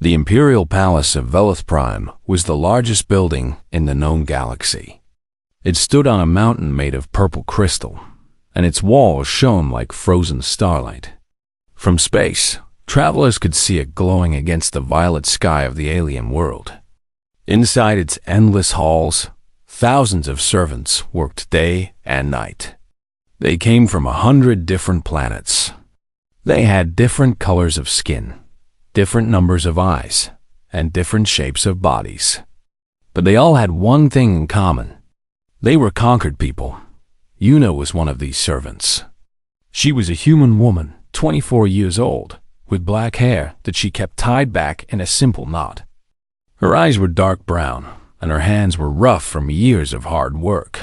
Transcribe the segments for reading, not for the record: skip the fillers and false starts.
The Imperial Palace of Velith Prime was the largest building in the known galaxy. It stood on a mountain made of purple crystal, and its walls shone like frozen starlight. From space, travelers could see it glowing against the violet sky of the alien world. Inside its endless halls, thousands of servants worked day and night. They came from 100 different planets. They had different colors of skin, different numbers of eyes, and different shapes of bodies. But they all had one thing in common. They were conquered people. Una was one of these servants. She was a human woman, 24 years old, with black hair that she kept tied back in a simple knot. Her eyes were dark brown, and her hands were rough from years of hard work.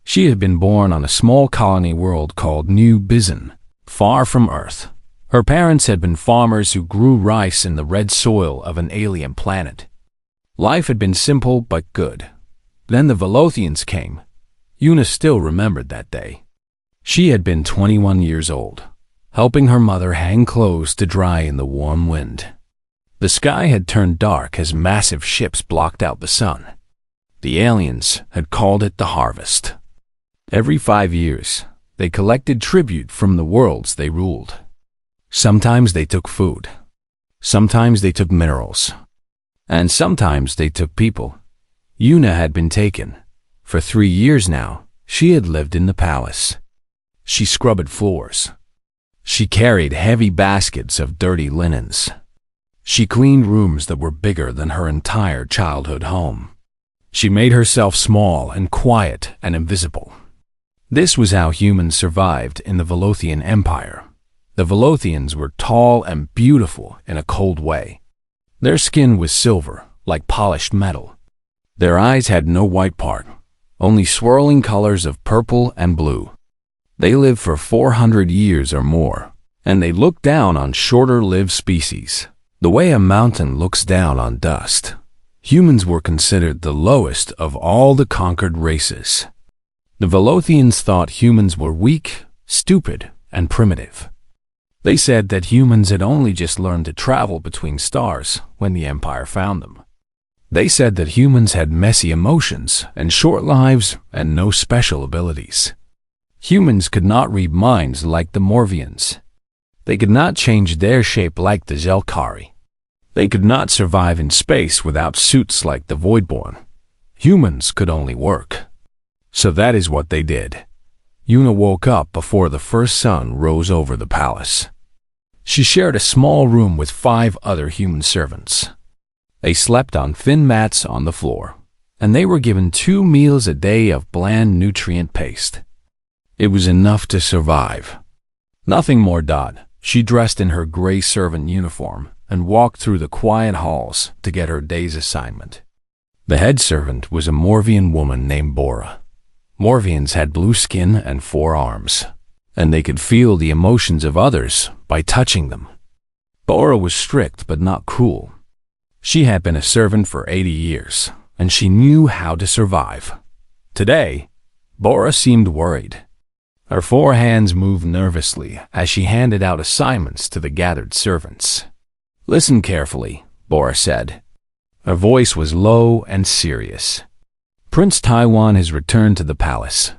She had been born on a small colony world called New Bizin, far from Earth. Her parents had been farmers who grew rice in the red soil of an alien planet. Life had been simple but good. Then the Velothians came. Una still remembered that day. She had been 21 years old, helping her mother hang clothes to dry in the warm wind. The sky had turned dark as massive ships blocked out the sun. The aliens had called it the harvest. Every 5 years, they collected tribute from the worlds they ruled. Sometimes they took food. Sometimes they took minerals. And sometimes they took people. Una had been taken. For 3 years now, she had lived in the palace. She scrubbed floors. She carried heavy baskets of dirty linens. She cleaned rooms that were bigger than her entire childhood home. She made herself small and quiet and invisible. This was how humans survived in the Velothian Empire. The Velothians were tall and beautiful in a cold way. Their skin was silver, like polished metal. Their eyes had no white part, only swirling colors of purple and blue. They lived for 400 years or more, and they looked down on shorter-lived species, the way a mountain looks down on dust. Humans were considered the lowest of all the conquered races. The Velothians thought humans were weak, stupid, and primitive. They said that humans had only just learned to travel between stars when the Empire found them. They said that humans had messy emotions and short lives and no special abilities. Humans could not read minds like the Morvians. They could not change their shape like the Zelkari. They could not survive in space without suits like the Voidborn. Humans could only work. So that is what they did. Una woke up before the first sun rose over the palace. She shared a small room with 5 other human servants. They slept on thin mats on the floor, and they were given 2 meals a day of bland nutrient paste. It was enough to survive. Nothing more. She dressed in her gray servant uniform and walked through the quiet halls to get her day's assignment. The head servant was a Morvian woman named Bora. Morvians had blue skin and 4 arms, and they could feel the emotions of others by touching them. Bora was strict but not cruel. She had been a servant for 80 years, and she knew how to survive. Today, Bora seemed worried. Her 4 hands moved nervously as she handed out assignments to the gathered servants. "Listen carefully," Bora said. Her voice was low and serious. "Prince Taiwan has returned to the palace."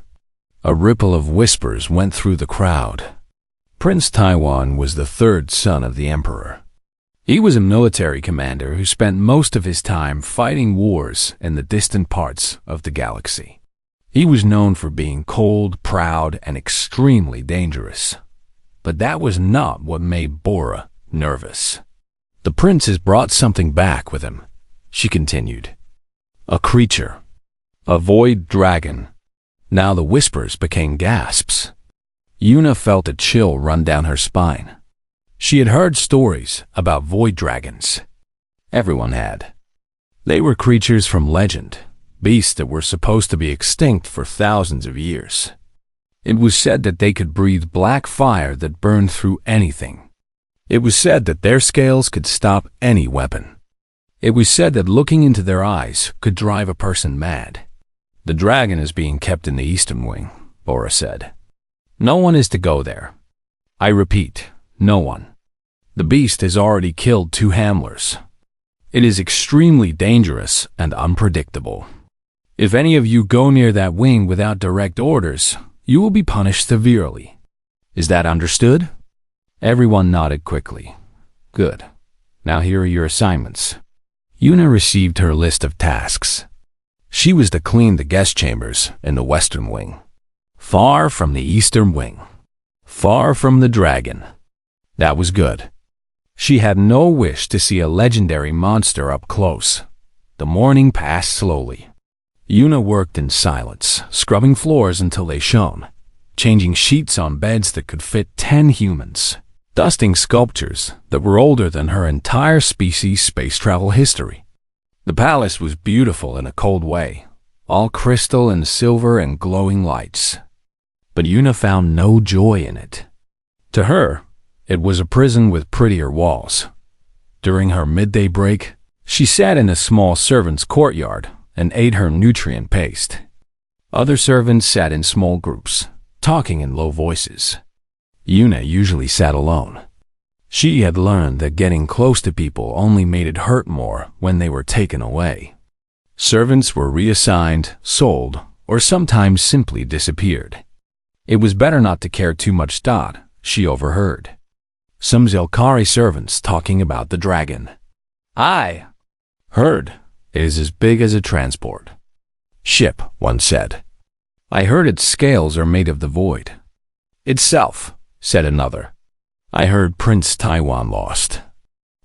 A ripple of whispers went through the crowd. Prince Taiwan was the 3rd son of the emperor. He was a military commander who spent most of his time fighting wars in the distant parts of the galaxy. He was known for being cold, proud, and extremely dangerous. But that was not what made Bora nervous. "The prince has brought something back with him," she continued. "A creature. A void dragon." Now the whispers became gasps. Una felt a chill run down her spine. She had heard stories about void dragons. Everyone had. They were creatures from legend, beasts that were supposed to be extinct for thousands of years. It was said that they could breathe black fire that burned through anything. It was said that their scales could stop any weapon. It was said that looking into their eyes could drive a person mad. "The dragon is being kept in the eastern wing," Bora said. "No one is to go there. I repeat, no one. The beast has already killed 2 handlers. It is extremely dangerous and unpredictable. If any of you go near that wing without direct orders, you will be punished severely. Is that understood? Everyone nodded quickly. Good. Now here are your assignments. Yuna received her list of tasks. She was to clean the guest chambers in the western wing, far from the eastern wing, far from the dragon. That was good. She had no wish to see a legendary monster up close. The morning passed slowly. Yuna worked in silence, scrubbing floors until they shone, changing sheets on beds that could fit 10 humans, dusting sculptures that were older than her entire species' space travel history. The palace was beautiful in a cold way, all crystal and silver and glowing lights. But Yuna found no joy in it. To her, it was a prison with prettier walls. During her midday break, she sat in a small servant's courtyard and ate her nutrient paste. Other servants sat in small groups, talking in low voices. Yuna usually sat alone. She had learned that getting close to people only made it hurt more when they were taken away. Servants were reassigned, sold, or sometimes simply disappeared. It was better not to care too much. She overheard some Zelkari servants talking about the dragon. I heard it is as big as a transport ship, one said. I heard its scales are made of the void itself, said another. I heard Prince Taiwan lost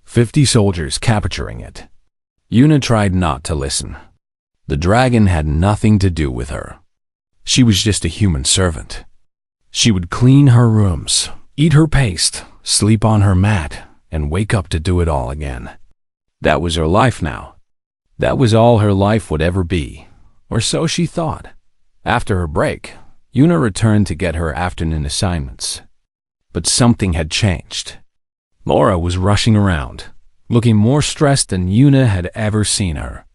50 soldiers capturing it. Yuna tried not to listen. The dragon had nothing to do with her. She was just a human servant. She would clean her rooms, eat her paste, sleep on her mat, and wake up to do it all again. That was her life now. That was all her life would ever be, or so she thought. After her break, Yuna returned to get her afternoon assignments. But something had changed. Laura was rushing around, looking more stressed than Yuna had ever seen her.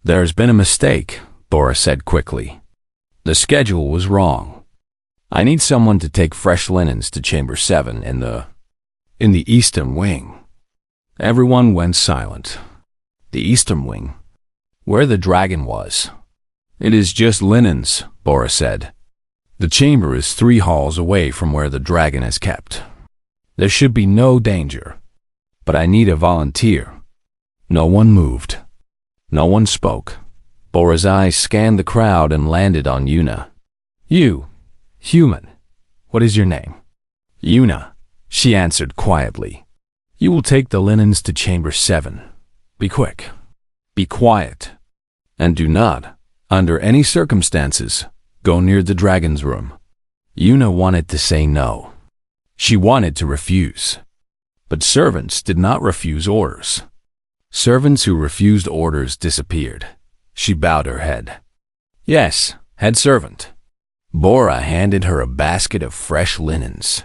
There's been a mistake, Laura said quickly. The schedule was wrong. I need someone to take fresh linens to Chamber 7 in the Eastern Wing. Everyone went silent. The Eastern Wing, where the dragon was. It is just linens, Laura said. The chamber is 3 halls away from where the dragon is kept. There should be no danger. But I need a volunteer. No one moved. No one spoke. Laura's eyes scanned the crowd and landed on Yuna. You, human, what is your name? Yuna, she answered quietly. You will take the linens to Chamber 7. Be quick. Be quiet. And do not, under any circumstances, go near the dragon's room. Yuna wanted to say no. She wanted to refuse. But servants did not refuse orders. Servants who refused orders disappeared. She bowed her head. Yes, head servant. Bora handed her a basket of fresh linens.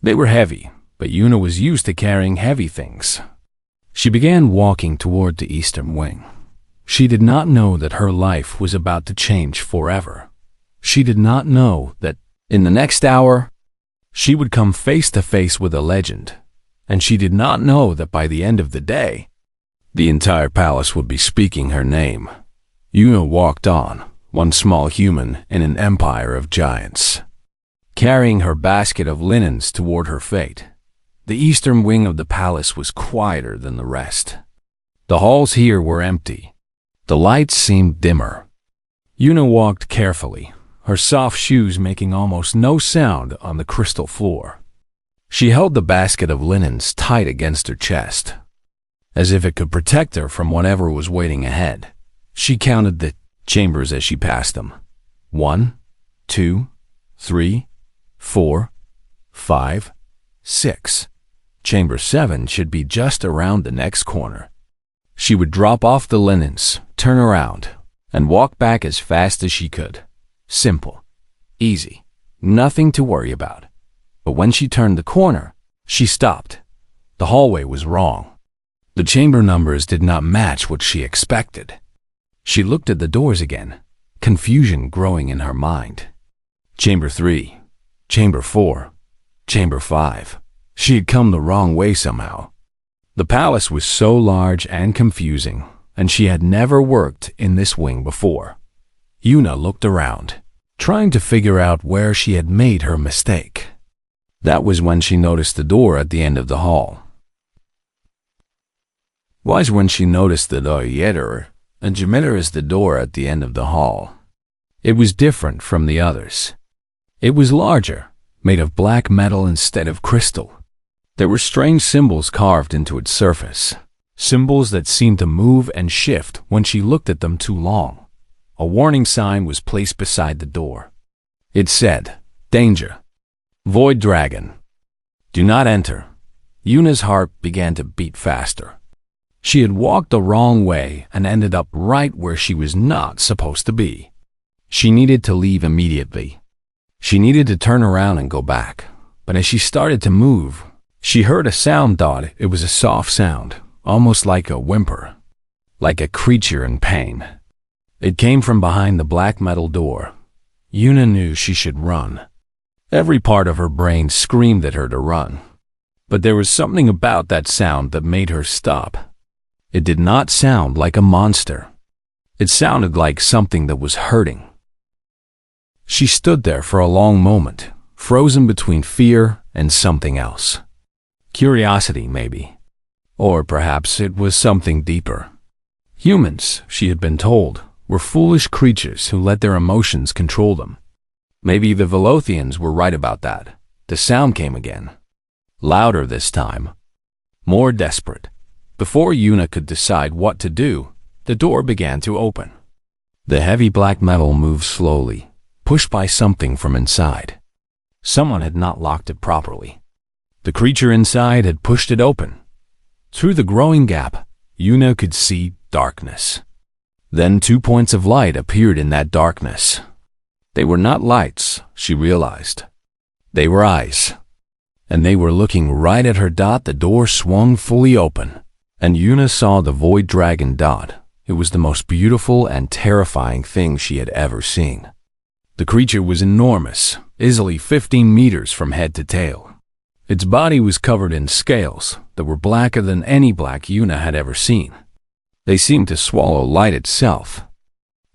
They were heavy, but Yuna was used to carrying heavy things. She began walking toward the Eastern Wing. She did not know that her life was about to change forever. She did not know that in the next hour, she would come face to face with a legend, and she did not know that by the end of the day, the entire palace would be speaking her name. Yuna walked on, one small human in an empire of giants, carrying her basket of linens toward her fate. The eastern wing of the palace was quieter than the rest. The halls here were empty. The lights seemed dimmer. Yuna walked carefully, her soft shoes making almost no sound on the crystal floor. She held the basket of linens tight against her chest, as if it could protect her from whatever was waiting ahead. She counted the chambers as she passed them. 1, 2, 3, 4, 5, 6. Chamber 7 should be just around the next corner. She would drop off the linens, turn around, and walk back as fast as she could. Simple. Easy. Nothing to worry about. But when she turned the corner, she stopped. The hallway was wrong. The chamber numbers did not match what she expected. She looked at the doors again, confusion growing in her mind. Chamber 3, Chamber 4, Chamber 5. She had come the wrong way somehow. The palace was so large and confusing, and she had never worked in this wing before. Yuna looked around, trying to figure out where she had made her mistake. That was when she noticed the door at the end of the hall. Was when she noticed the door and Jamila's the door at the end of the hall. It was different from the others. It was larger, made of black metal instead of crystal. There were strange symbols carved into its surface, symbols that seemed to move and shift when she looked at them too long. A warning sign was placed beside the door. It said, "Danger. Void Dragon. Do not enter." Yuna's heart began to beat faster. She had walked the wrong way and ended up right where she was not supposed to be. She needed to leave immediately. She needed to turn around and go back. But as she started to move, she heard a sound. It was a soft sound, almost like a whimper, like a creature in pain. It came from behind the black metal door. Yuna knew she should run. Every part of her brain screamed at her to run. But there was something about that sound that made her stop. It did not sound like a monster. It sounded like something that was hurting. She stood there for a long moment, frozen between fear and something else. Curiosity, maybe. Or perhaps it was something deeper. Humans, she had been told, were foolish creatures who let their emotions control them. Maybe the Velothians were right about that. The sound came again. Louder this time. More desperate. Before Yuna could decide what to do, the door began to open. The heavy black metal moved slowly, pushed by something from inside. Someone had not locked it properly. The creature inside had pushed it open. Through the growing gap, Yuna could see darkness. Then 2 points of light appeared in that darkness. They were not lights, she realized. They were eyes. And they were looking right at her. The door swung fully open, and Yuna saw the Void Dragon. It was the most beautiful and terrifying thing she had ever seen. The creature was enormous, easily 15 meters from head to tail. Its body was covered in scales that were blacker than any black Yuna had ever seen. They seemed to swallow light itself.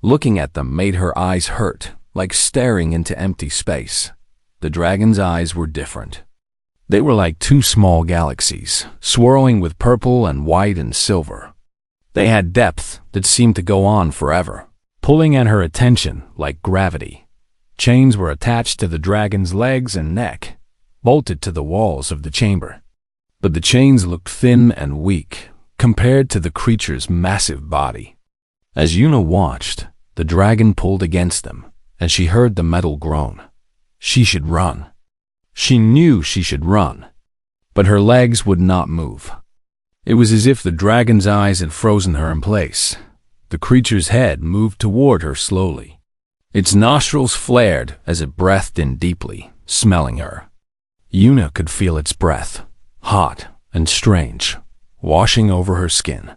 Looking at them made her eyes hurt, like staring into empty space. The dragon's eyes were different. They were like 2 small galaxies, swirling with purple and white and silver. They had depth that seemed to go on forever, pulling at her attention like gravity. Chains were attached to the dragon's legs and neck, bolted to the walls of the chamber. But the chains looked thin and weak compared to the creature's massive body. As Yuna watched, the dragon pulled against them, and she heard the metal groan. She should run. She knew she should run, but her legs would not move. It was as if the dragon's eyes had frozen her in place. The creature's head moved toward her slowly. Its nostrils flared as it breathed in deeply, smelling her. Yuna could feel its breath, hot and strange, washing over her skin.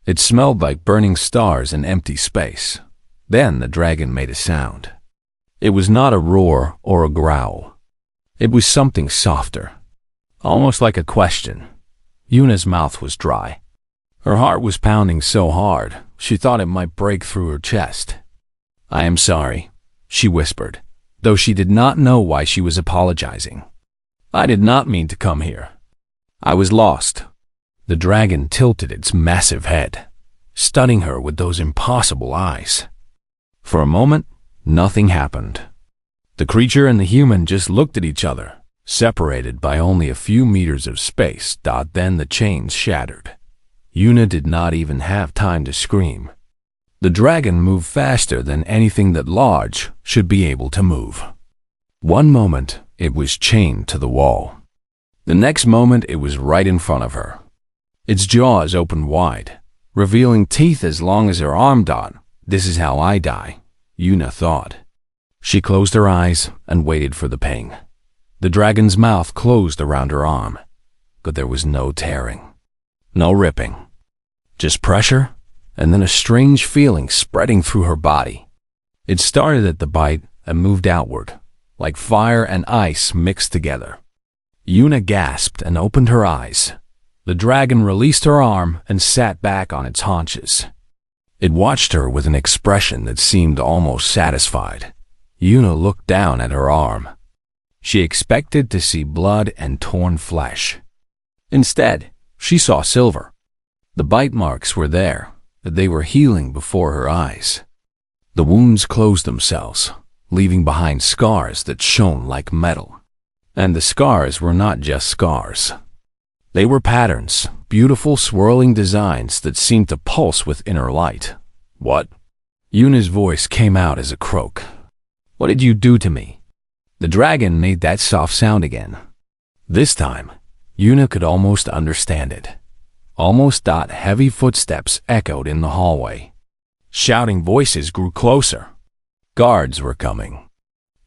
It smelled like burning stars in empty space. Then the dragon made a sound. It was not a roar or a growl. It was something softer, almost like a question. Yuna's mouth was dry. Her heart was pounding so hard, she thought it might break through her chest. "I am sorry," she whispered, though she did not know why she was apologizing. "I did not mean to come here. I was lost." The dragon tilted its massive head, stunning her with those impossible eyes. For a moment, nothing happened. The creature and the human just looked at each other, separated by only a few meters of space. Then the chains shattered. Yuna did not even have time to scream. The dragon moved faster than anything that large should be able to move. One moment, it was chained to the wall. The next moment, it was right in front of her. Its jaws opened wide, revealing teeth as long as her arm. "This is how I die," Yuna thought. She closed her eyes and waited for the ping. The dragon's mouth closed around her arm, but there was no tearing, no ripping, just pressure, and then a strange feeling spreading through her body. It started at the bite and moved outward, like fire and ice mixed together. Yuna gasped and opened her eyes. The dragon released her arm and sat back on its haunches. It watched her with an expression that seemed almost satisfied. Yuna looked down at her arm. She expected to see blood and torn flesh. Instead, she saw silver. The bite marks were there, but they were healing before her eyes. The wounds closed themselves, leaving behind scars that shone like metal. And the scars were not just scars. They were patterns, beautiful swirling designs that seemed to pulse with inner light. "What?" Yuna's voice came out as a croak. "What did you do to me?" The dragon made that soft sound again. This time, Yuna could almost understand it. Almost heavy footsteps echoed in the hallway. Shouting voices grew closer. Guards were coming.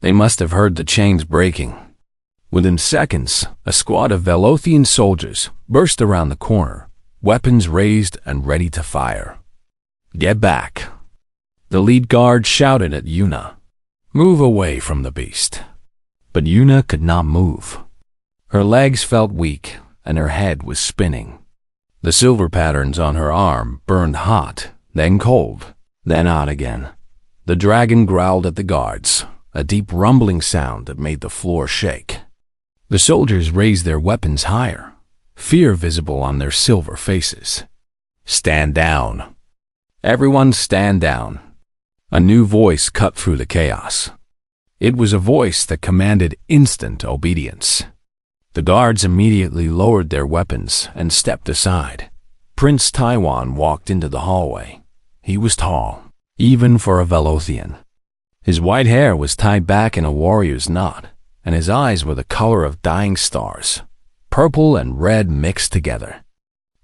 They must have heard the chains breaking. Within seconds, a squad of Velothian soldiers burst around the corner, weapons raised and ready to fire. "Get back!" The lead guard shouted at Yuna. "Move away from the beast." But Yuna could not move. Her legs felt weak, and her head was spinning. The silver patterns on her arm burned hot, then cold, then hot again. The dragon growled at the guards, a deep rumbling sound that made the floor shake. The soldiers raised their weapons higher, fear visible on their silver faces. "Stand down. Everyone stand down." A new voice cut through the chaos. It was a voice that commanded instant obedience. The guards immediately lowered their weapons and stepped aside. Prince Taiwan walked into the hallway. He was tall, even for a Velothian. His white hair was tied back in a warrior's knot, and his eyes were the color of dying stars, purple and red mixed together.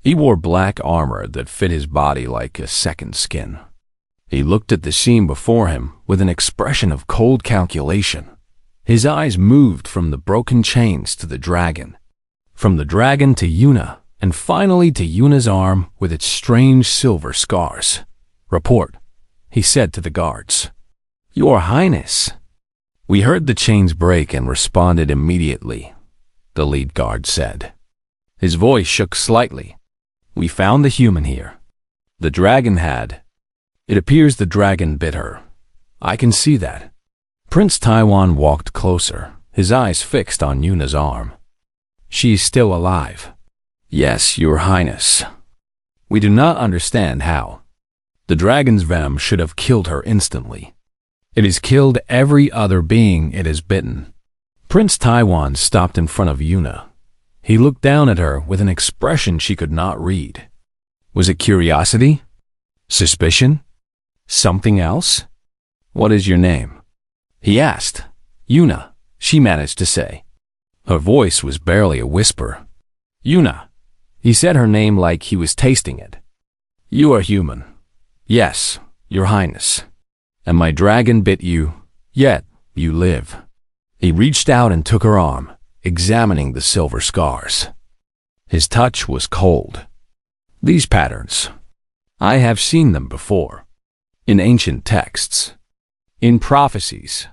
He wore black armor that fit his body like a second skin. He looked at the scene before him with an expression of cold calculation. His eyes moved from the broken chains to the dragon, from the dragon to Yuna, and finally to Yuna's arm with its strange silver scars. "Report," he said to the guards. "Your Highness." "We heard the chains break and responded immediately," the lead guard said. His voice shook slightly. "We found the human here. The dragon had. It appears the dragon bit her. I can see that." Prince Taiwan walked closer, his eyes fixed on Yuna's arm. "She is still alive." "Yes, Your Highness. We do not understand how. The dragon's venom should have killed her instantly. It has killed every other being it has bitten." Prince Taiwan stopped in front of Yuna. He looked down at her with an expression she could not read. Was it curiosity? Suspicion? Something else? "What is your name?" he asked. "Yuna," she managed to say. Her voice was barely a whisper. "Yuna." He said her name like he was tasting it. "You are human." "Yes, Your Highness." "And my dragon bit you, yet you live." He reached out and took her arm, examining the silver scars. His touch was cold. "These patterns. I have seen them before. In ancient texts. In prophecies."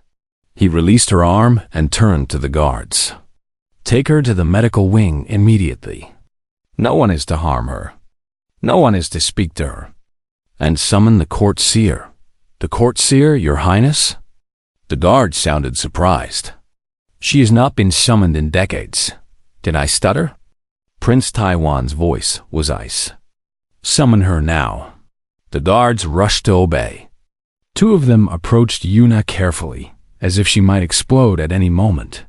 He released her arm and turned to the guards. "Take her to the medical wing immediately. No one is to harm her. No one is to speak to her. And summon the court seer." "The court seer, Your Highness?" The guard sounded surprised. "She has not been summoned in decades. Did I stutter?" Prince Taiwan's voice was ice. "Summon her now." The guards rushed to obey. Two of them approached Yuna carefully, as if she might explode at any moment.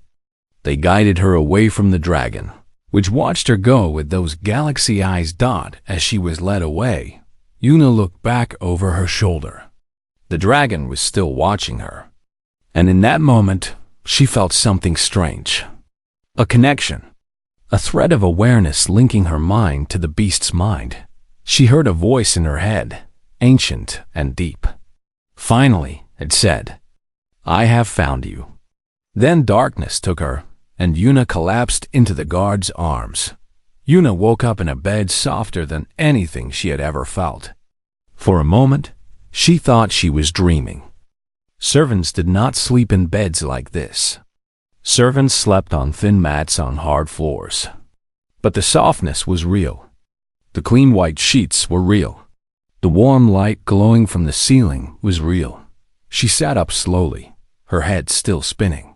They guided her away from the dragon, which watched her go with those galaxy eyes as she was led away. Yuna looked back over her shoulder. The dragon was still watching her. And in that moment, she felt something strange. A connection. A thread of awareness linking her mind to the beast's mind. She heard a voice in her head, ancient and deep. Finally, it said, "I have found you." Then darkness took her, and Yuna collapsed into the guard's arms. Yuna woke up in a bed softer than anything she had ever felt. For a moment, she thought she was dreaming. Servants did not sleep in beds like this. Servants slept on thin mats on hard floors. But the softness was real. The clean white sheets were real. The warm light glowing from the ceiling was real. She sat up slowly, her head still spinning.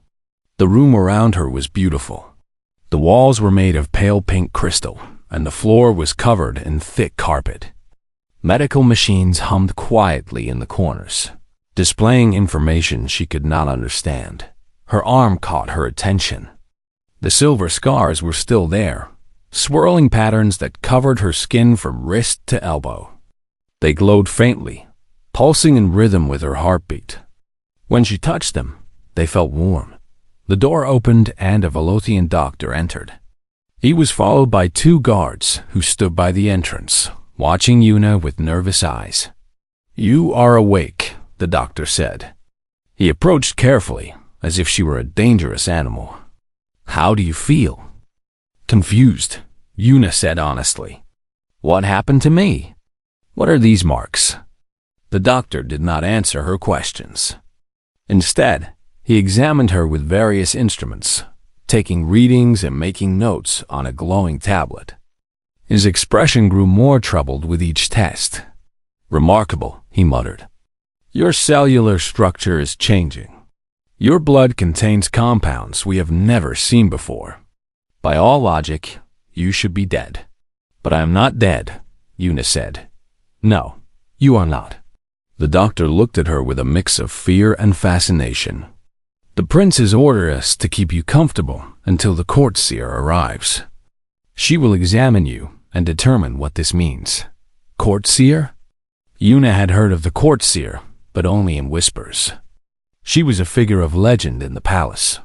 The room around her was beautiful. The walls were made of pale pink crystal, and the floor was covered in thick carpet. Medical machines hummed quietly in the corners, displaying information she could not understand. Her arm caught her attention. The silver scars were still there, swirling patterns that covered her skin from wrist to elbow. They glowed faintly, pulsing in rhythm with her heartbeat. When she touched them, they felt warm. The door opened and a Velothian doctor entered. He was followed by 2 guards who stood by the entrance, watching Yuna with nervous eyes. "You are awake," the doctor said. He approached carefully, as if she were a dangerous animal. "How do you feel?" "Confused," Yuna said honestly. "What happened to me? What are these marks?" The doctor did not answer her questions. Instead, he examined her with various instruments, taking readings and making notes on a glowing tablet. His expression grew more troubled with each test. "Remarkable," he muttered. "Your cellular structure is changing. Your blood contains compounds we have never seen before. By all logic, you should be dead." "But I am not dead," Yuna said. "No, you are not." The doctor looked at her with a mix of fear and fascination. "The princes order us to keep you comfortable until the court seer arrives. She will examine you and determine what this means." "Court seer?" Yuna had heard of the court seer, but only in whispers. She was a figure of legend in the palace,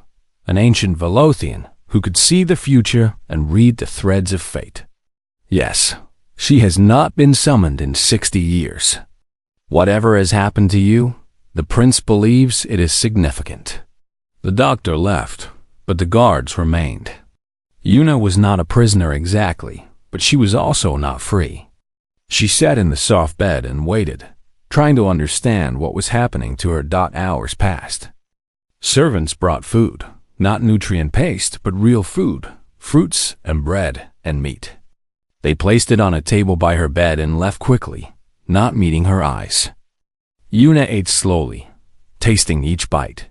an ancient Velothian who could see the future and read the threads of fate. Yes, she has not been summoned in 60 years. Whatever has happened to you, the prince believes it is significant. The doctor left, but the guards remained. Yuna was not a prisoner exactly, but she was also not free. She sat in the soft bed and waited, trying to understand what was happening to her. Hours passed. Servants brought food, not nutrient paste, but real food, fruits and bread and meat. They placed it on a table by her bed and left quickly, not meeting her eyes. Yuna ate slowly, tasting each bite.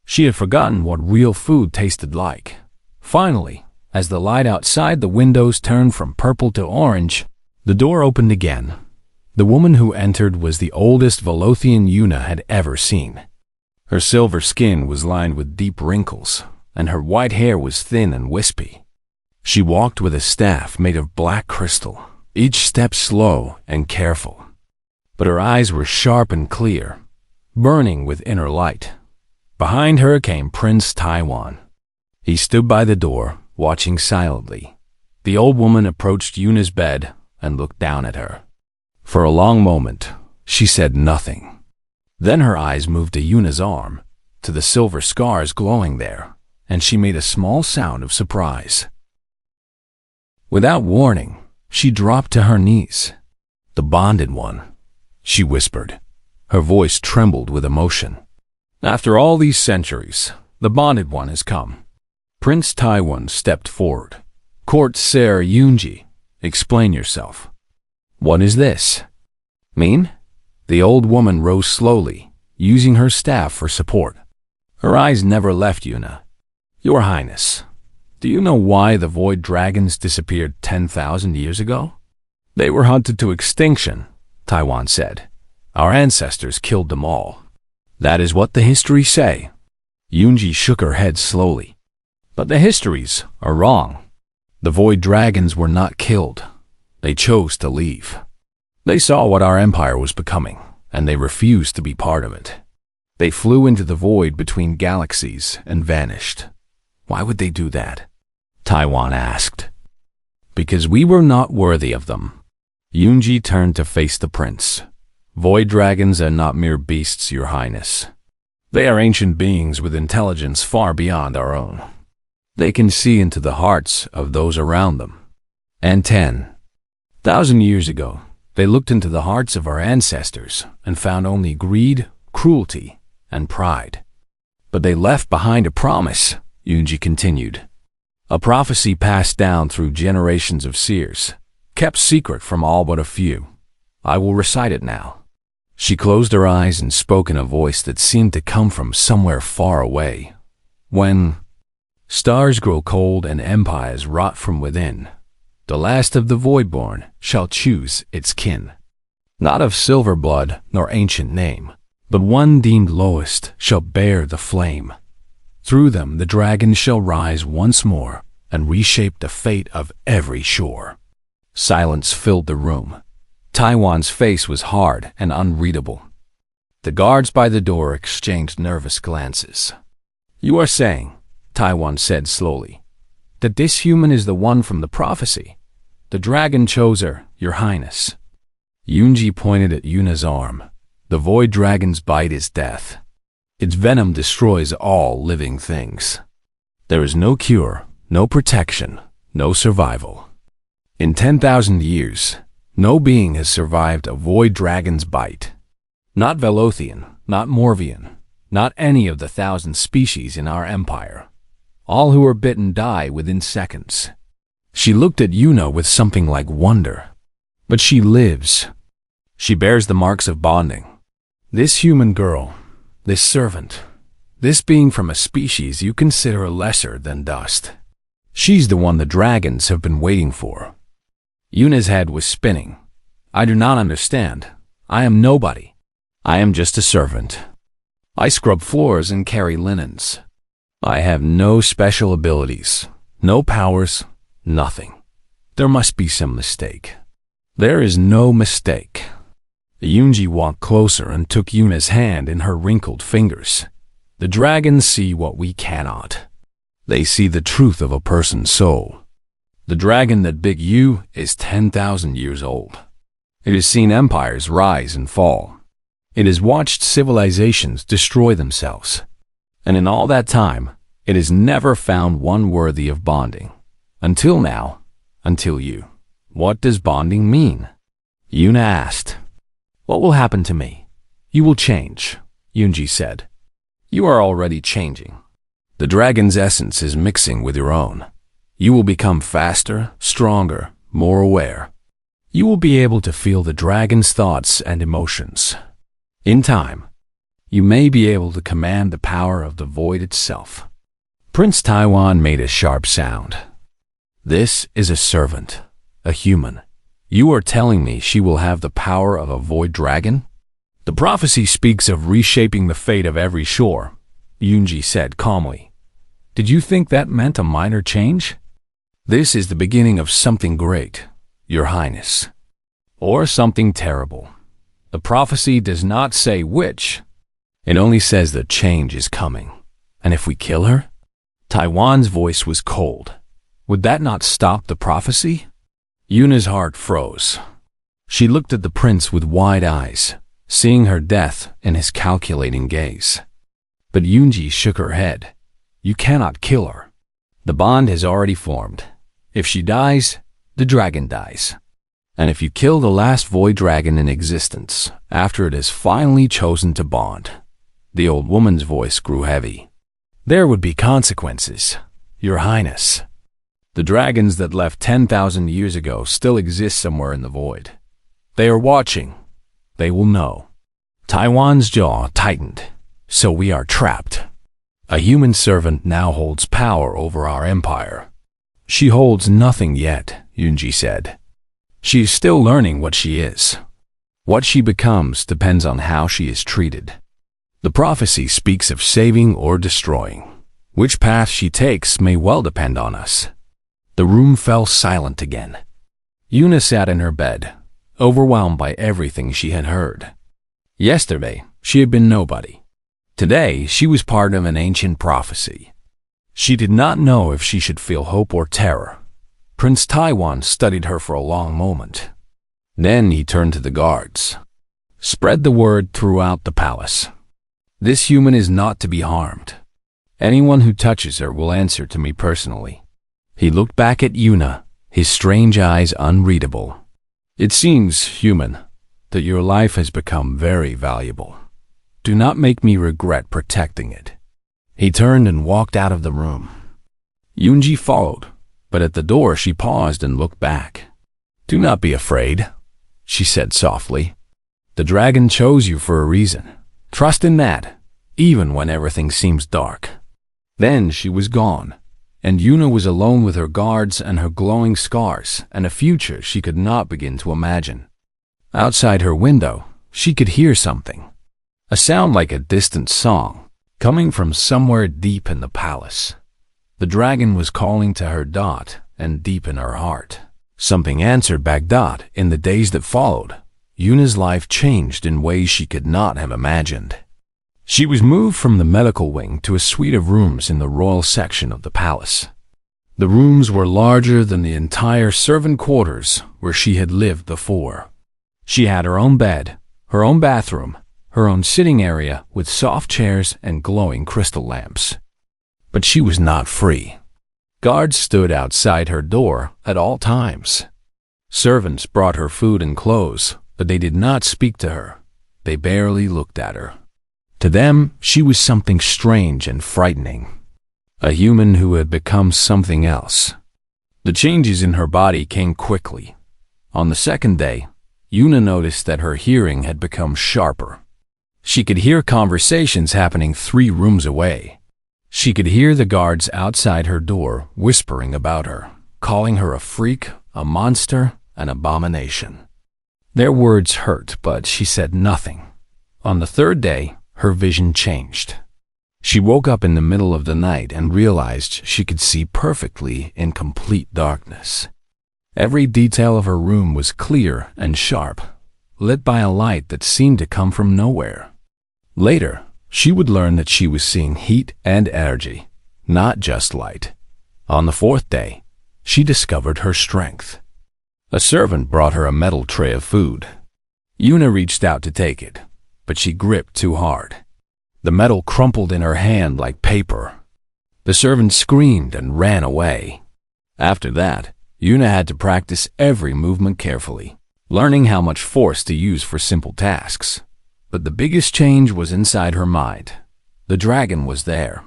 She had forgotten what real food tasted like. Finally, as the light outside the windows turned from purple to orange, the door opened again. The woman who entered was the oldest Velothian Yuna had ever seen. Her silver skin was lined with deep wrinkles, and her white hair was thin and wispy. She walked with a staff made of black crystal, each step slow and careful. But her eyes were sharp and clear, burning with inner light. Behind her came Prince Taiwan. He stood by the door, watching silently. The old woman approached Yuna's bed and looked down at her. For a long moment, she said nothing. Then her eyes moved to Yuna's arm, to the silver scars glowing there, and she made a small sound of surprise. Without warning, she dropped to her knees. "The bonded one," she whispered. Her voice trembled with emotion. "After all these centuries, the bonded one has come." Prince Taiwan stepped forward. "Court Ser Yunji, explain yourself." "What is this?" "Mean?" The old woman rose slowly, using her staff for support. Her eyes never left Yuna. "Your Highness, do you know why the void dragons disappeared 10,000 years ago?" "They were hunted to extinction," Taiwan said. "Our ancestors killed them all." "That is what the histories say." Yunji shook her head slowly. "But the histories are wrong. The void dragons were not killed. They chose to leave. They saw what our empire was becoming, and they refused to be part of it. They flew into the void between galaxies and vanished." "Why would they do that?" Taiwan asked. "Because we were not worthy of them." Yunji turned to face the prince. "Void dragons are not mere beasts, Your Highness. They are ancient beings with intelligence far beyond our own. They can see into the hearts of those around them. And 10,000 years ago, they looked into the hearts of our ancestors and found only greed, cruelty, and pride. But they left behind a promise," Yunji continued. A prophecy passed down through generations of seers, kept secret from all but a few. I will recite it now. She closed her eyes and spoke in a voice that seemed to come from somewhere far away. When stars grow cold and empires rot from within, the last of the Voidborn shall choose its kin. Not of silver blood nor ancient name, but one deemed lowest shall bear the flame. Through them the dragon shall rise once more and reshape the fate of every shore. Silence filled the room. Taiwan's face was hard and unreadable. The guards by the door exchanged nervous glances. You are saying, Taiwan said slowly, that this human is the one from the prophecy. The dragon chose her, Your Highness. Yunji pointed at Yuna's arm. The void dragon's bite is death. Its venom destroys all living things. There is no cure, no protection, no survival. In 10,000 years, no being has survived a void dragon's bite. Not Velothian, not Morvian, not any of the 1,000 species in our empire. All who are bitten die within seconds. She looked at Yuna with something like wonder. But she lives. She bears the marks of bonding. This human girl, this servant, this being from a species you consider lesser than dust. She's the one the dragons have been waiting for. Yuna's head was spinning. I do not understand. I am nobody. I am just a servant. I scrub floors and carry linens. I have no special abilities, no powers, nothing. There must be some mistake. There is no mistake. Yunji walked closer and took Yuna's hand in her wrinkled fingers. The dragons see what we cannot. They see the truth of a person's soul. The dragon that bit you is 10,000 years old. It has seen empires rise and fall. It has watched civilizations destroy themselves. And in all that time, it has never found one worthy of bonding. Until now, until you. What does bonding mean? Yuna asked. What will happen to me? You will change, Yunji said. You are already changing. The dragon's essence is mixing with your own. You will become faster, stronger, more aware. You will be able to feel the dragon's thoughts and emotions. In time, you may be able to command the power of the void itself. Prince Taiwan made a sharp sound. This is a servant, a human. You are telling me she will have the power of a void dragon? The prophecy speaks of reshaping the fate of every shore, Yunji said calmly. Did you think that meant a minor change? This is the beginning of something great, Your Highness. Or something terrible. The prophecy does not say which. It only says that change is coming. And if we kill her? Taiwan's voice was cold. Would that not stop the prophecy? Yuna's heart froze. She looked at the prince with wide eyes, seeing her death in his calculating gaze. But Yunji shook her head. You cannot kill her. The bond has already formed. If she dies, the dragon dies. And if you kill the last void dragon in existence, after it has finally chosen to bond, the old woman's voice grew heavy. There would be consequences, Your Highness. The dragons that left 10,000 years ago still exist somewhere in the void. They are watching. They will know. Taiwan's jaw tightened. So we are trapped. A human servant now holds power over our empire. She holds nothing yet, Yunji said. She is still learning what she is. What she becomes depends on how she is treated. The prophecy speaks of saving or destroying. Which path she takes may well depend on us. The room fell silent again. Yuna sat in her bed, overwhelmed by everything she had heard. Yesterday, she had been nobody. Today, she was part of an ancient prophecy. She did not know if she should feel hope or terror. Prince Taiwan studied her for a long moment. Then he turned to the guards. Spread the word throughout the palace. This human is not to be harmed. Anyone who touches her will answer to me personally. He looked back at Yuna, his strange eyes unreadable. It seems, human, that your life has become very valuable. Do not make me regret protecting it. He turned and walked out of the room. Yunji followed, but at the door she paused and looked back. "Do not be afraid," she said softly. "The dragon chose you for a reason. Trust in that, even when everything seems dark." Then she was gone, and Yuna was alone with her guards and her glowing scars and a future she could not begin to imagine. Outside her window, she could hear something. A sound like a distant song, coming from somewhere deep in the palace. The dragon was calling to her Dot, and deep in her heart, something answered back. Dot. In the days that followed, Yuna's life changed in ways she could not have imagined. She was moved from the medical wing to a suite of rooms in the royal section of the palace. The rooms were larger than the entire servant quarters where she had lived before. She had her own bed, her own bathroom, her own sitting area with soft chairs and glowing crystal lamps. But she was not free. Guards stood outside her door at all times. Servants brought her food and clothes, but they did not speak to her. They barely looked at her. To them, she was something strange and frightening. A human who had become something else. The changes in her body came quickly. On the second day, Yuna noticed that her hearing had become sharper. She could hear conversations happening 3 rooms away. She could hear the guards outside her door whispering about her, calling her a freak, a monster, an abomination. Their words hurt, but she said nothing. On the third day, her vision changed. She woke up in the middle of the night and realized she could see perfectly in complete darkness. Every detail of her room was clear and sharp, lit by a light that seemed to come from nowhere. Later, she would learn that she was seeing heat and energy, not just light. On the 4th day, she discovered her strength. A servant brought her a metal tray of food. Yuna reached out to take it, but she gripped too hard. The metal crumpled in her hand like paper. The servant screamed and ran away. After that, Yuna had to practice every movement carefully, learning how much force to use for simple tasks. But the biggest change was inside her mind. The dragon was there.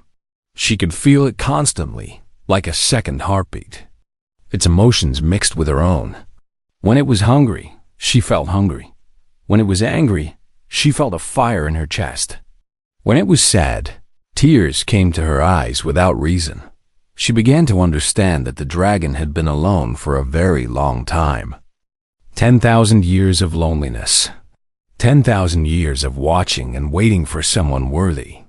She could feel it constantly, like a second heartbeat. Its emotions mixed with her own. When it was hungry, she felt hungry. When it was angry, she felt a fire in her chest. When it was sad, tears came to her eyes without reason. She began to understand that the dragon had been alone for a very long time. 10,000 years of loneliness. 10,000 years of watching and waiting for someone worthy.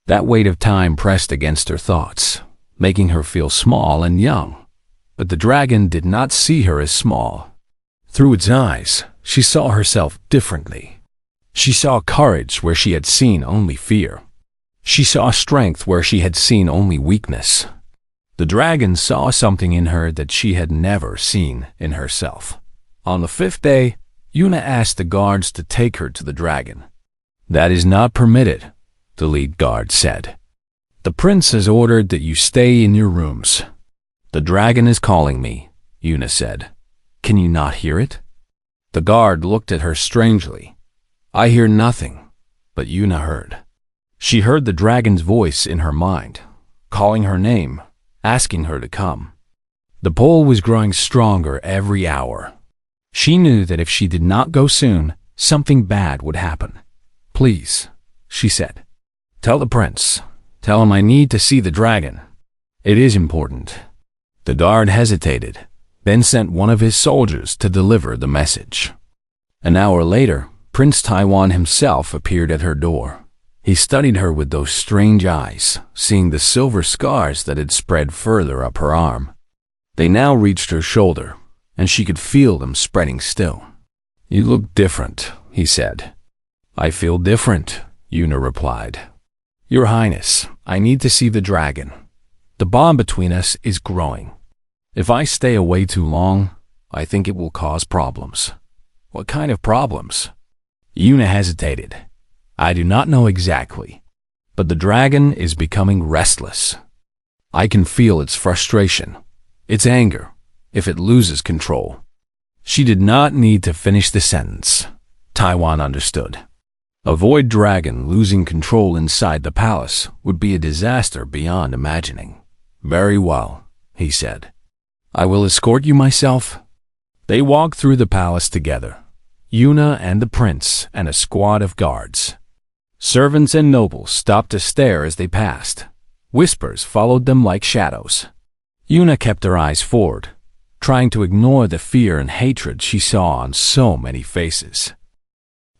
That weight of time pressed against her thoughts, making her feel small and young. But the dragon did not see her as small. Through its eyes, she saw herself differently. She saw courage where she had seen only fear. She saw strength where she had seen only weakness. The dragon saw something in her that she had never seen in herself. On the 5th day, Yuna asked the guards to take her to the dragon. "That is not permitted," the lead guard said. "The prince has ordered that you stay in your rooms." "The dragon is calling me," Yuna said. "Can you not hear it?" The guard looked at her strangely. "I hear nothing," but Yuna heard. She heard the dragon's voice in her mind, calling her name, asking her to come. The pull was growing stronger every hour. She knew that if she did not go soon, something bad would happen. "Please," she said. "Tell the prince. Tell him I need to see the dragon. It is important." The guard hesitated, then sent one of his soldiers to deliver the message. An hour later, Prince Taiwan himself appeared at her door. He studied her with those strange eyes, seeing the silver scars that had spread further up her arm. They now reached her shoulder, and she could feel them spreading still. "You look different," he said. "I feel different," Yuna replied. "Your Highness, I need to see the dragon. The bond between us is growing. If I stay away too long, I think it will cause problems." "What kind of problems?" Yuna hesitated. "I do not know exactly, but the dragon is becoming restless. I can feel its frustration, its anger, if it loses control." She did not need to finish the sentence. Taiwan understood. A void dragon losing control inside the palace would be a disaster beyond imagining. "Very well," he said. "I will escort you myself." They walked through the palace together, Yuna and the prince and a squad of guards. Servants and nobles stopped to stare as they passed. Whispers followed them like shadows. Yuna kept her eyes forward, trying to ignore the fear and hatred she saw on so many faces.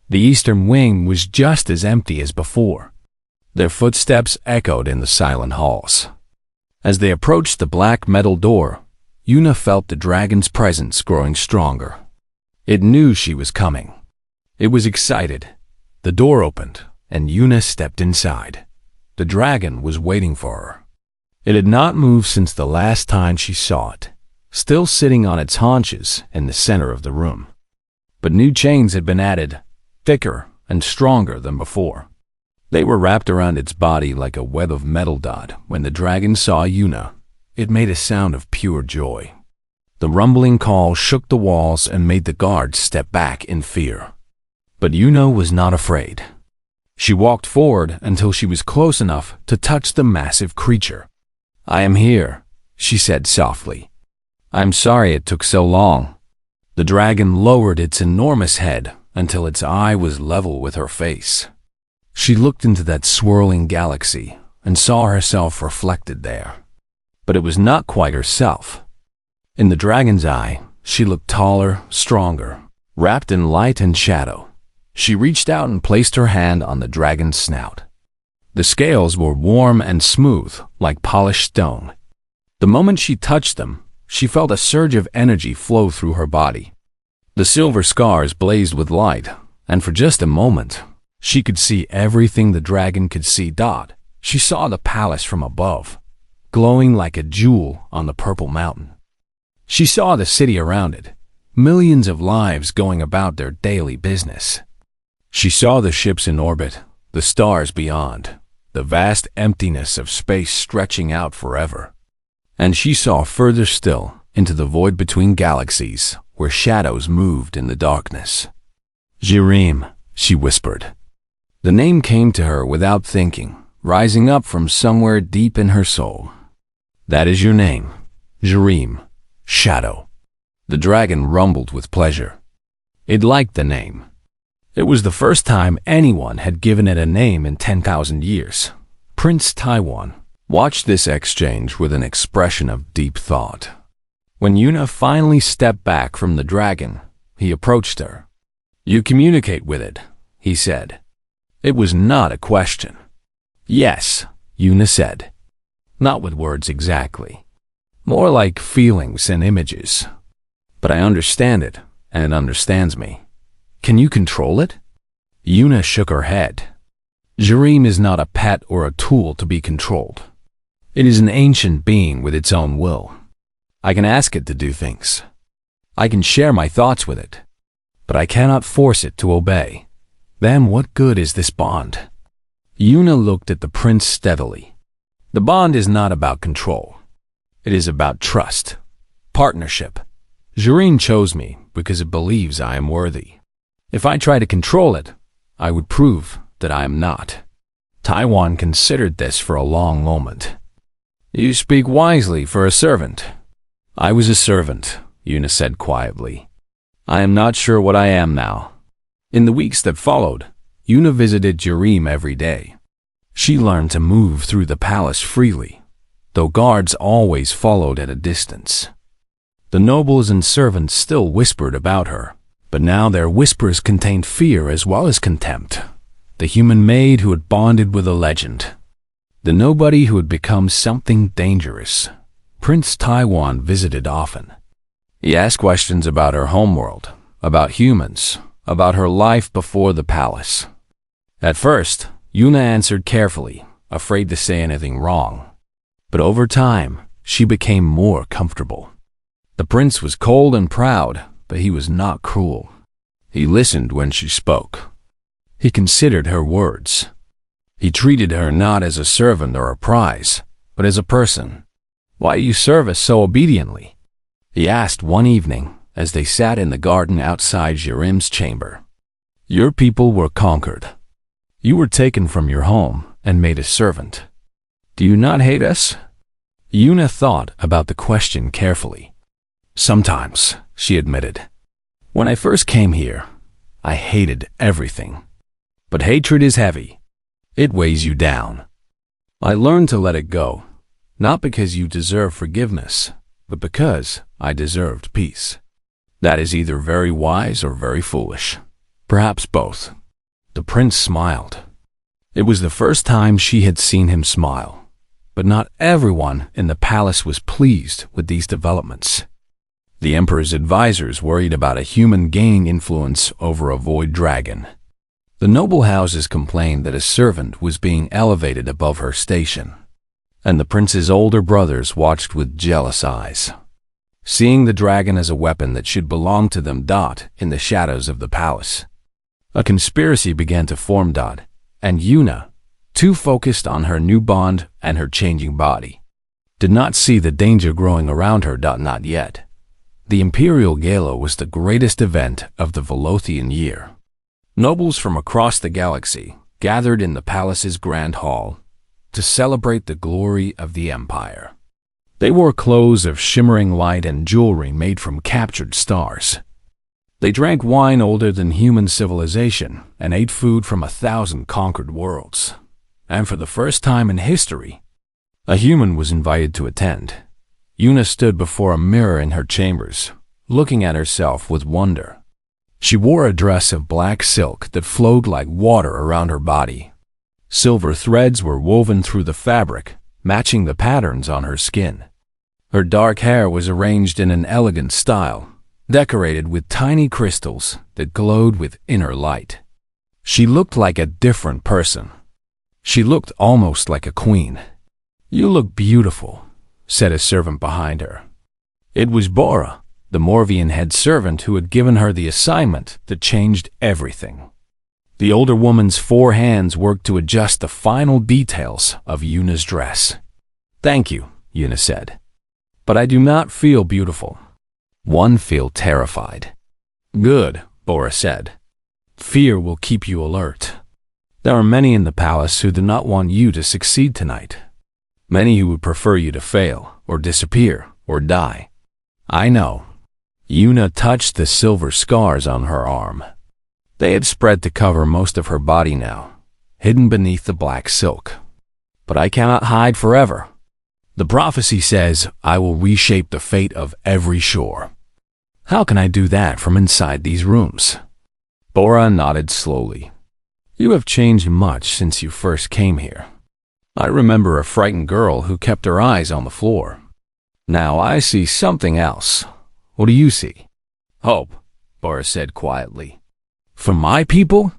The eastern wing was just as empty as before. Their footsteps echoed in the silent halls. As they approached the black metal door, Yuna felt the dragon's presence growing stronger. It knew she was coming. It was excited. The door opened, and Yuna stepped inside. The dragon was waiting for her. It had not moved since the last time she saw it, still sitting on its haunches in the center of the room. But new chains had been added, thicker and stronger than before. They were wrapped around its body like a web of metal. When the dragon saw Yuna, it made a sound of pure joy. The rumbling call shook the walls and made the guards step back in fear. But Yuna was not afraid. She walked forward until she was close enough to touch the massive creature. "I am here," she said softly. "I'm sorry it took so long." The dragon lowered its enormous head until its eye was level with her face. She looked into that swirling galaxy and saw herself reflected there. But it was not quite herself. In the dragon's eye, she looked taller, stronger, wrapped in light and shadow. She reached out and placed her hand on the dragon's snout. The scales were warm and smooth, like polished stone. The moment she touched them, she felt a surge of energy flow through her body. The silver scars blazed with light, and for just a moment, she could see everything the dragon could see. She saw the palace from above, glowing like a jewel on the purple mountain. She saw the city around it, millions of lives going about their daily business. She saw the ships in orbit, the stars beyond, the vast emptiness of space stretching out forever. And she saw further still into the void between galaxies, where shadows moved in the darkness. "Jirim," she whispered. The name came to her without thinking, rising up from somewhere deep in her soul. "That is your name, Jirim, Shadow." The dragon rumbled with pleasure. It liked the name. It was the first time anyone had given it a name in 10,000 years. Prince Taiwan watched this exchange with an expression of deep thought. When Yuna finally stepped back from the dragon, he approached her. "You communicate with it," he said. It was not a question. "Yes," Yuna said. "Not with words exactly. More like feelings and images. But I understand it, and it understands me. Can you control it?" Yuna shook her head. Jirim is not a pet or a tool to be controlled. It is an ancient being with its own will. I can ask it to do things. I can share my thoughts with it. But I cannot force it to obey. Then what good is this bond? Yuna looked at the prince steadily. The bond is not about control. It is about trust, partnership. Jirim chose me because it believes I am worthy. If I try to control it, I would prove that I am not. Taiwan considered this for a long moment. "You speak wisely for a servant." "I was a servant," Yuna said quietly. "I am not sure what I am now." In the weeks that followed, Yuna visited Jirim every day. She learned to move through the palace freely, though guards always followed at a distance. The nobles and servants still whispered about her, but now their whispers contained fear as well as contempt. The human maid who had bonded with a legend. The nobody who had become something dangerous. Prince Taiwan visited often. He asked questions about her homeworld, about humans, about her life before the palace. At first, Yuna answered carefully, afraid to say anything wrong. But over time, she became more comfortable. The prince was cold and proud, but he was not cruel. He listened when she spoke. He considered her words. He treated her not as a servant or a prize, but as a person. "Why do you serve us so obediently?" he asked one evening as they sat in the garden outside Jirim's chamber. "Your people were conquered. You were taken from your home and made a servant. Do you not hate us?" Yuna thought about the question carefully. Sometimes, she admitted. When I first came here, I hated everything. But hatred is heavy. It weighs you down. I learned to let it go, not because you deserve forgiveness, but because I deserved peace. That is either very wise or very foolish. Perhaps both. The prince smiled. It was the first time she had seen him smile. But not everyone in the palace was pleased with these developments. The emperor's advisors worried about a human gaining influence over a void dragon. The noble houses complained that a servant was being elevated above her station, and the prince's older brothers watched with jealous eyes, seeing the dragon as a weapon that should belong to them. In the shadows of the palace, a conspiracy began to form. And Yuna, too focused on her new bond and her changing body, did not see the danger growing around her. Not yet. The Imperial Gala was the greatest event of the Velothian year. Nobles from across the galaxy gathered in the palace's grand hall to celebrate the glory of the Empire. They wore clothes of shimmering light and jewelry made from captured stars. They drank wine older than human civilization and ate food from 1,000 conquered worlds. And for the first time in history, a human was invited to attend. Yuna stood before a mirror in her chambers, looking at herself with wonder. She wore a dress of black silk that flowed like water around her body. Silver threads were woven through the fabric, matching the patterns on her skin. Her dark hair was arranged in an elegant style, decorated with tiny crystals that glowed with inner light. She looked like a different person. She looked almost like a queen. "You look beautiful," said a servant behind her. It was Bora, the Morvian head servant who had given her the assignment that changed everything. The older woman's 4 hands worked to adjust the final details of Yuna's dress. "Thank you," Yuna said. "But I do not feel beautiful. One feel terrified." "Good," Bora said. "Fear will keep you alert. There are many in the palace who do not want you to succeed tonight. Many who would prefer you to fail, or disappear, or die. I know." Yuna touched the silver scars on her arm. They had spread to cover most of her body now, hidden beneath the black silk. "But I cannot hide forever. The prophecy says I will reshape the fate of every shore. How can I do that from inside these rooms?" Bora nodded slowly. "You have changed much since you first came here. I remember a frightened girl who kept her eyes on the floor. Now I see something else. What do you see?" "Hope," Bora said quietly. "For my people?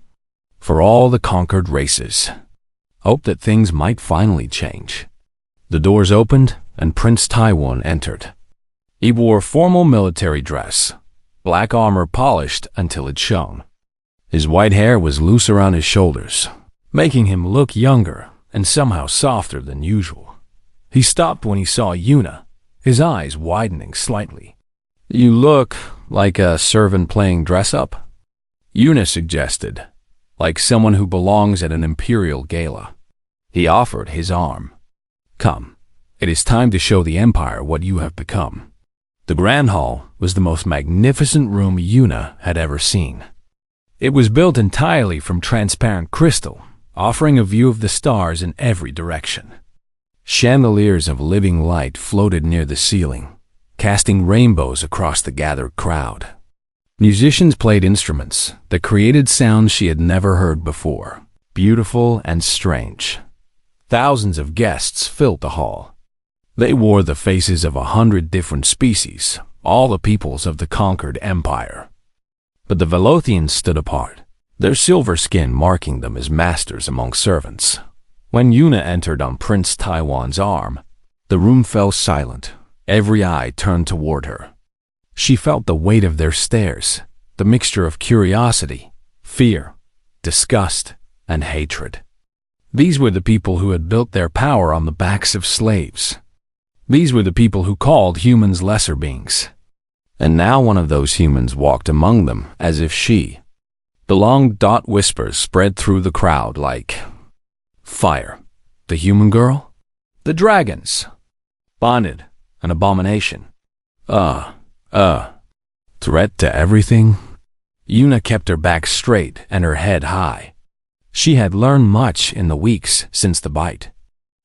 For all the conquered races. Hope that things might finally change." The doors opened, and Prince Taiwan entered. He wore formal military dress, black armor polished until it shone. His white hair was loose around his shoulders, making him look younger and somehow softer than usual. He stopped when he saw Yuna, his eyes widening slightly. "You look like a servant playing dress-up," Yuna suggested, "like someone who belongs at an imperial gala." He offered his arm. "Come, it is time to show the Empire what you have become." The Grand Hall was the most magnificent room Yuna had ever seen. It was built entirely from transparent crystal, offering a view of the stars in every direction. Chandeliers of living light floated near the ceiling, casting rainbows across the gathered crowd. Musicians played instruments that created sounds she had never heard before, beautiful and strange. Thousands of guests filled the hall. They wore the faces of 100 different species, all the peoples of the conquered empire. But the Velothians stood apart, their silver skin marking them as masters among servants. When Yuna entered on Prince Taiwan's arm, the room fell silent. Every eye turned toward her. She felt the weight of their stares, the mixture of curiosity, fear, disgust, and hatred. These were the people who had built their power on the backs of slaves. These were the people who called humans lesser beings. And now one of those humans walked among them as if she. The long dot whispers spread through the crowd like fire. The human girl? The dragons. bonded, an abomination. Threat to everything? Yuna kept her back straight and her head high. She had learned much in the weeks since the bite.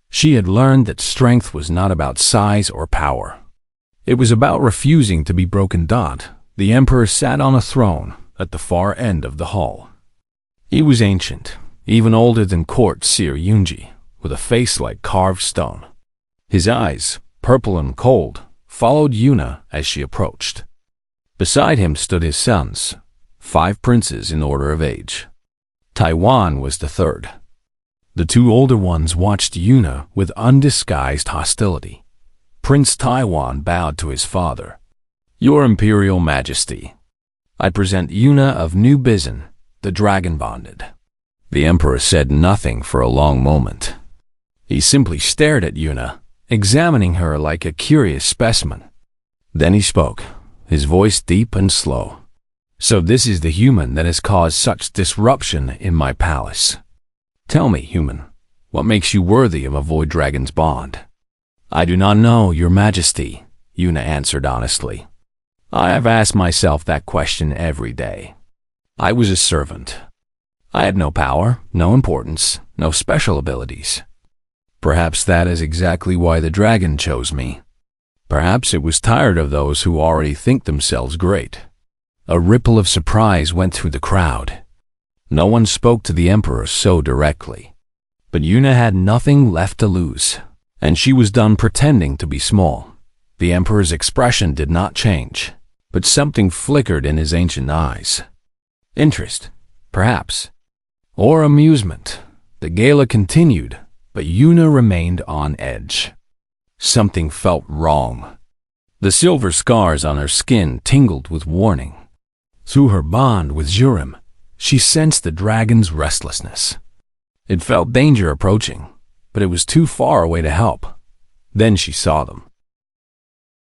She had learned that strength was not about size or power. It was about refusing to be broken. The Emperor sat on a throne at the far end of the hall. He was ancient, even older than Court Seer Yunji, with a face like carved stone. His eyes, purple and cold, followed Yuna as she approached. Beside him stood his sons, 5 princes in order of age. Taiwan was the third. The 2 older ones watched Yuna with undisguised hostility. Prince Taiwan bowed to his father. "Your Imperial Majesty, I present Yuna of New Bizen, the dragon bonded." The Emperor said nothing for a long moment. He simply stared at Yuna, examining her like a curious specimen. Then he spoke, his voice deep and slow. "So this is the human that has caused such disruption in my palace. Tell me, human, what makes you worthy of a void dragon's bond?" "I do not know, Your Majesty," Yuna answered honestly. "I have asked myself that question every day. I was a servant. I had no power, no importance, no special abilities. Perhaps that is exactly why the dragon chose me. Perhaps it was tired of those who already think themselves great." A ripple of surprise went through the crowd. No one spoke to the Emperor so directly. But Yuna had nothing left to lose, and she was done pretending to be small. The Emperor's expression did not change, but something flickered in his ancient eyes. Interest, perhaps, or amusement. The gala continued, but Yuna remained on edge. Something felt wrong. The silver scars on her skin tingled with warning. Through her bond with Jurim, she sensed the dragon's restlessness. It felt danger approaching, but it was too far away to help. Then she saw them.